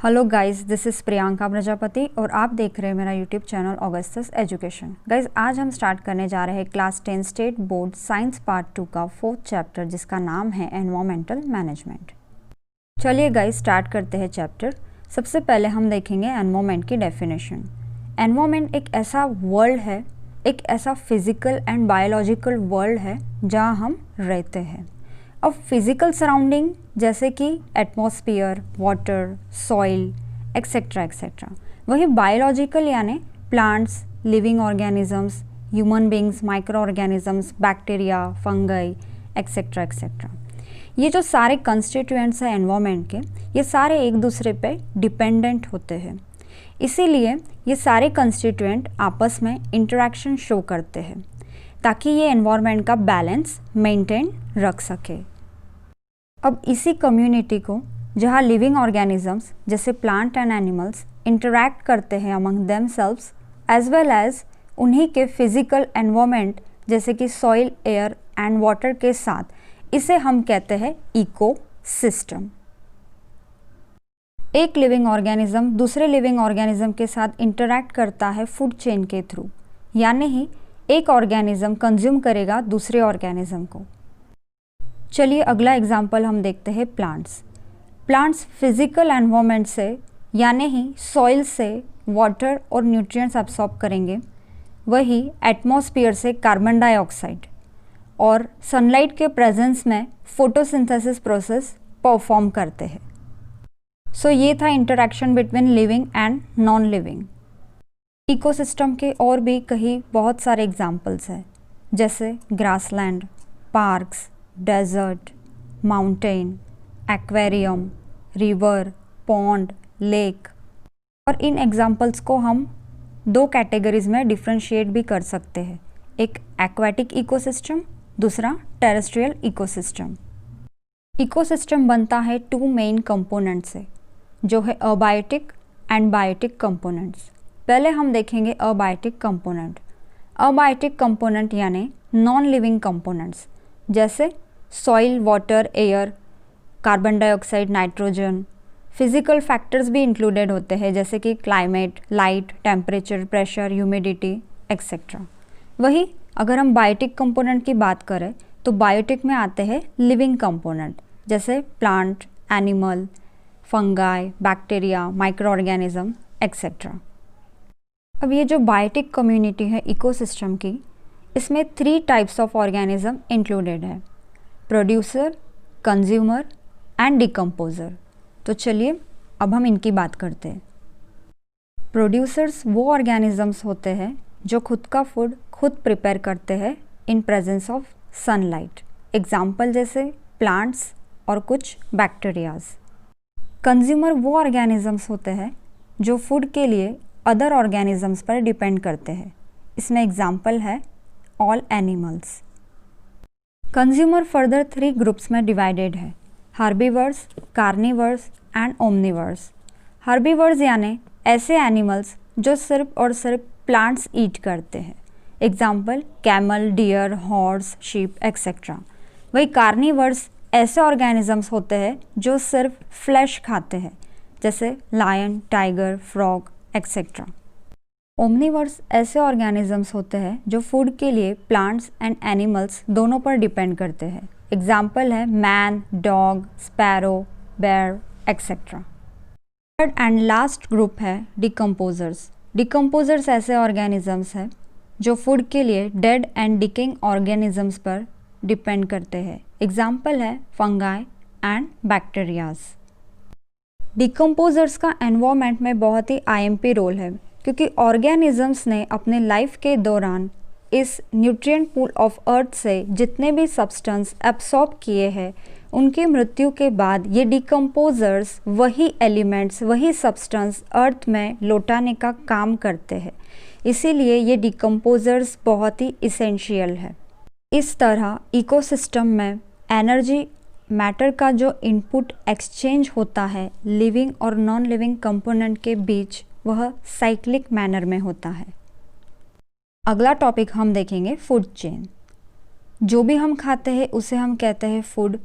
Hello guys, this is Priyanka Prajapati और आप देख रहे हैं मेरा YouTube channel Augustus education. Guys, आज हम स्टार्ट करने जा रहे हैं class 10 state board science part 2 का 4th चैप्टर, जिसका नाम है एनवायरमेंटल मैनेजमेंट। चलिए गाइस, स्टार्ट करते हैं चैप्टर। सबसे पहले हम देखेंगे एनवायरमेंट की डेफिनेशन। एनवायरमेंट एक ऐसा वर्ल्ड है, एक ऐसा फिजिकल एंड बायोलॉजिकल वर्ल्ड है जहाँ हम रहते हैं। अब फिजिकल सराउंडिंग जैसे कि atmosphere, water, soil etcetera etcetera, वही बायोलॉजिकल यानी plants, living organisms, human beings, micro organisms, bacteria, fungi etcetera etcetera. ये जो सारे कंस्टिट्यूएंट्स हैं एनवायरनमेंट के, ये सारे एक दूसरे पे डिपेंडेंट होते हैं। इसीलिए ये सारे कंस्टिट्यूएंट आपस में इंटरेक्शन शो करते हैं ताकि ये एनवायरनमेंट का बैलेंस मेंटेन रख सके। अब इसी कम्युनिटी को, जहाँ लिविंग ऑर्गेनिजम्स जैसे प्लांट एंड एनिमल्स इंटरैक्ट करते हैं among themselves as well as उन्हीं के फिजिकल एनवायरनमेंट जैसे कि सॉइल, एयर एंड वाटर के साथ, इसे हम कहते हैं इकोसिस्टम। एक लिविंग ऑर्गेनिज्म दूसरे लिविंग ऑर्गेनिज्म के साथ इंटरैक्ट करता है फूड चेन के थ्रू, यानी ही एक ऑर्गेनिज्म कंज्यूम करेगा दूसरे ऑर्गेनिज्म को। चलिए अगला एग्जाम्पल हम देखते हैं प्लांट्स। प्लांट्स फिजिकल एनवायरनमेंट से यानी ही सॉइल से वाटर और न्यूट्रिएंट्स एब्सॉर्ब करेंगे, वही एटमॉस्फेयर से कार्बन डाइऑक्साइड और सनलाइट के प्रेजेंस में फोटोसिंथेसिस प्रोसेस परफॉर्म करते हैं। सो ये था interaction between living and non living. Ecosystem के और भी कई बहुत सारे एग्जाम्पल्स हैं, जैसे grassland, parks, desert, mountain, aquarium, river, pond, lake. और इन एग्जाम्पल्स को हम दो कैटेगरीज में डिफ्रेंशिएट भी कर सकते हैं, एक एक्वाटिक इकोसिस्टम, दूसरा टेरेस्ट्रियल इकोसिस्टम। इकोसिस्टम बनता है टू मेन कंपोनेंट से, जो है अबायोटिक एंड बायोटिक कंपोनेंट्स। पहले हम देखेंगे अबायोटिक कंपोनेंट। अबायोटिक कंपोनेंट यानी नॉन लिविंग कंपोनेंट्स जैसे soil, water, air, carbon dioxide, nitrogen. Physical factors भी इंक्लूडेड होते हैं जैसे कि climate, light, temperature, pressure, humidity etcetera. वही अगर हम बायोटिक कंपोनेंट की बात करें तो बायोटिक में आते हैं लिविंग कंपोनेंट जैसे plant, animal, fungi, bacteria, micro organism etcetera. अब ये जो बायोटिक कम्युनिटी है इकोसिस्टम की, इसमें 3 टाइप्स ऑफ ऑर्गेनिज्म इंक्लूडेड है, प्रोड्यूसर, कंज्यूमर एंड डिकम्पोजर। तो चलिए अब हम इनकी बात करते हैं। प्रोड्यूसर्स वो ऑर्गेनिजम्स होते हैं जो खुद का फूड खुद प्रिपेयर करते हैं in presence of sunlight. Example जैसे प्लांट्स और कुछ बैक्टीरियाज। कंज्यूमर वो ऑर्गेनिजम्स होते हैं जो फूड के लिए अदर ऑर्गेनिजम्स पर डिपेंड करते हैं। इसमें एग्जाम्पल है all animals. Consumer further 3 groups में डिवाइडेड है, herbivores, carnivores and Omniverse. Herbivores यानी ऐसे एनिमल्स जो सिर्फ और सिर्फ प्लांट्स ईट करते हैं। Example camel, deer, horse, sheep etcetera. वही कार्निवर्स ऐसे ऑर्गेनिजम्स होते हैं जो सिर्फ फ्लैश खाते हैं, जैसे lion, tiger, frog etcetera. Omnivores ऐसे ऑर्गेनिजम्स होते हैं जो फूड के लिए प्लांट्स एंड एनिमल्स दोनों पर डिपेंड करते हैं। एग्जाम्पल है man, dog, sparrow, bear etcetera. Third and last group है डिकम्पोजर्स। डिकम्पोजर्स ऐसे ऑर्गेनिजम्स हैं जो फूड के लिए डेड एंड डिकेइंग ऑर्गेनिजम्स पर डिपेंड करते हैं। एग्जाम्पल है फंगाई एंड बैक्टीरियाज। डिकम्पोजर्स का एनवायरनमेंट में बहुत ही IMP रोल है, क्योंकि ऑर्गेनिजम्स ने अपने लाइफ के दौरान इस न्यूट्रिएंट पूल ऑफ अर्थ से जितने भी सब्सटेंस एब्सॉर्ब किए हैं, उनकी मृत्यु के बाद ये डिकम्पोजर्स वही एलिमेंट्स, वही सब्सटेंस अर्थ में लौटाने का काम करते हैं। इसीलिए ये डिकम्पोजर्स बहुत ही इसेंशियल है। इस तरह इकोसिस्टम में एनर्जी मैटर का जो इनपुट एक्सचेंज होता है लिविंग और नॉन लिविंग कंपोनेंट के बीच, वह साइक्लिक मैनर में होता है। अगला टॉपिक हम देखेंगे फूड चेन। जो भी हम खाते हैं उसे हम कहते हैं फूड,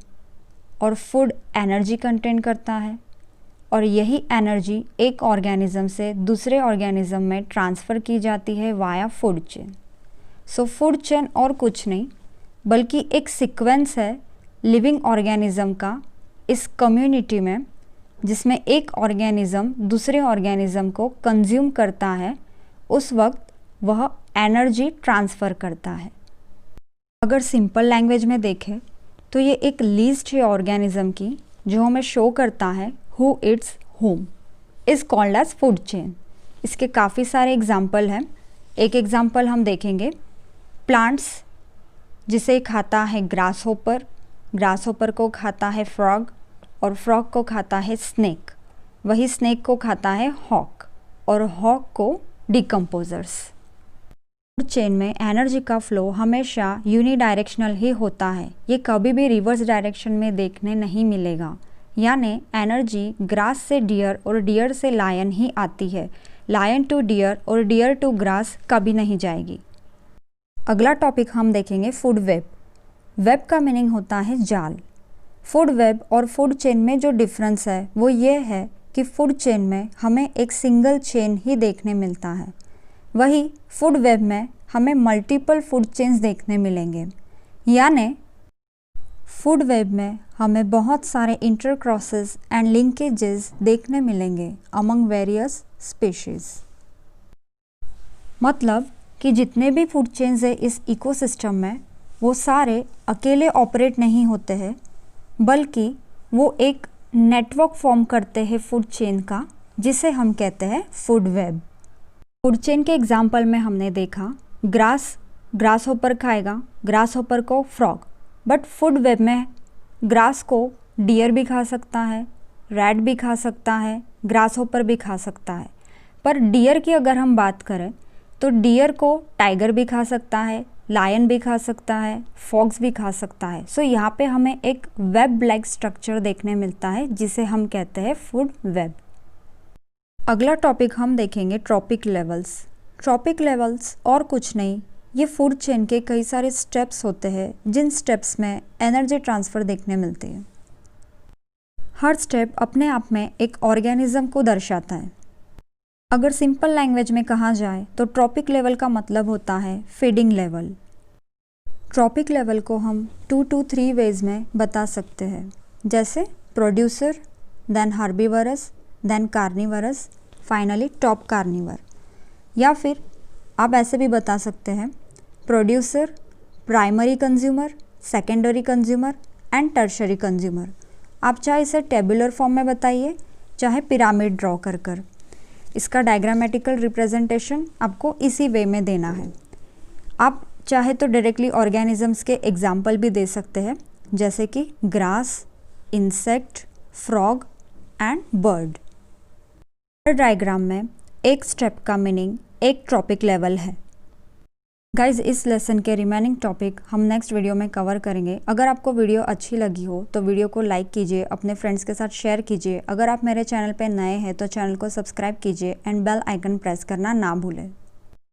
और फूड एनर्जी कंटेन करता है और यही एनर्जी एक ऑर्गेनिज्म से दूसरे ऑर्गेनिज्म में ट्रांसफ़र की जाती है via food chain. So food chain और कुछ नहीं बल्कि एक सीक्वेंस है लिविंग ऑर्गेनिज्म का इस कम्युनिटी में, जिसमें एक ऑर्गेनिज्म दूसरे ऑर्गेनिज्म को कंज्यूम करता है, उस वक्त वह एनर्जी ट्रांसफ़र करता है। अगर सिंपल लैंग्वेज में देखें तो ये एक लिस्ट है ऑर्गेनिज्म की जो हमें शो करता है who its home is called as food chain. इसके काफ़ी सारे एग्जाम्पल हैं। एक एग्जाम्पल हम देखेंगे प्लांट्स, जिसे खाता है ग्रास होपर को खाता है फ्रॉग और फ्रॉग को खाता है स्नेक, वही स्नेक को खाता है हॉक और हॉक को डिकम्पोजर्स। फूड चेन में एनर्जी का फ्लो हमेशा यूनिडायरेक्शनल ही होता है, ये कभी भी रिवर्स डायरेक्शन में देखने नहीं मिलेगा। यानी एनर्जी ग्रास से डियर और डियर से लायन ही आती है, लायन टू डियर और डियर टू ग्रास कभी नहीं जाएगी। अगला टॉपिक हम देखेंगे फूड वेब। वेब का मीनिंग होता है जाल। फूड वेब और फूड चेन में जो डिफरेंस है वो ये है कि फूड चेन में हमें एक सिंगल चेन ही देखने मिलता है, वही फूड वेब में हमें मल्टीपल फूड चेन्स देखने मिलेंगे। यानी फूड वेब में हमें बहुत सारे इंटरक्रॉसेस एंड लिंकेजेस देखने मिलेंगे अमंग वेरियस स्पीशीज। मतलब कि जितने भी फूड चेन्स है इस इकोसिस्टम में वो सारे अकेले ऑपरेट नहीं होते हैं, बल्कि वो एक नेटवर्क फॉर्म करते हैं फूड चेन का, जिसे हम कहते हैं फूड वेब। फूड चेन के एग्जाम्पल में हमने देखा ग्रास होपर खाएगा, ग्रास होपर को फ्रॉग, बट फूड वेब में ग्रास को डियर भी खा सकता है, रैट भी खा सकता है, ग्रास होपर भी खा सकता है। पर डियर की अगर हम बात करें तो डियर को टाइगर भी खा सकता है, लायन भी खा सकता है, फॉक्स भी खा सकता है। सो यहाँ पे हमें एक वेब लाइक स्ट्रक्चर देखने मिलता है जिसे हम कहते हैं फूड वेब। अगला टॉपिक हम देखेंगे ट्रॉपिक लेवल्स। ट्रॉपिक लेवल्स और कुछ नहीं, ये फूड चेन के कई सारे स्टेप्स होते हैं जिन स्टेप्स में एनर्जी ट्रांसफ़र देखने मिलती है। हर स्टेप अपने आप में एक ऑर्गेनिज्म को दर्शाता है। अगर सिंपल लैंग्वेज में कहा जाए तो ट्रॉपिक लेवल का मतलब होता है फीडिंग लेवल। ट्रॉपिक लेवल को हम 2 to 3 वेज में बता सकते हैं, जैसे producer, then herbivores, then carnivores, finally top carnivore. या फिर आप ऐसे भी बता सकते हैं producer, primary consumer, secondary consumer and tertiary consumer. आप चाहे इसे टेबुलर फॉर्म में बताइए, चाहे पिरामिड ड्रॉ कर इसका डायग्रामेटिकल रिप्रेजेंटेशन आपको इसी वे में देना है। आप चाहे तो डायरेक्टली ऑर्गेनिजम्स के एग्जाम्पल भी दे सकते हैं, जैसे कि grass, insect, frog and bird. Diagram में एक स्टेप का मीनिंग एक ट्रॉपिक लेवल है। गाइज, इस लेसन के रिमेनिंग टॉपिक हम नेक्स्ट वीडियो में कवर करेंगे। अगर आपको वीडियो अच्छी लगी हो तो वीडियो को लाइक कीजिए, अपने फ्रेंड्स के साथ शेयर कीजिए। अगर आप मेरे चैनल पर नए हैं तो चैनल को सब्सक्राइब कीजिए एंड बेल आइकन प्रेस करना ना भूलें।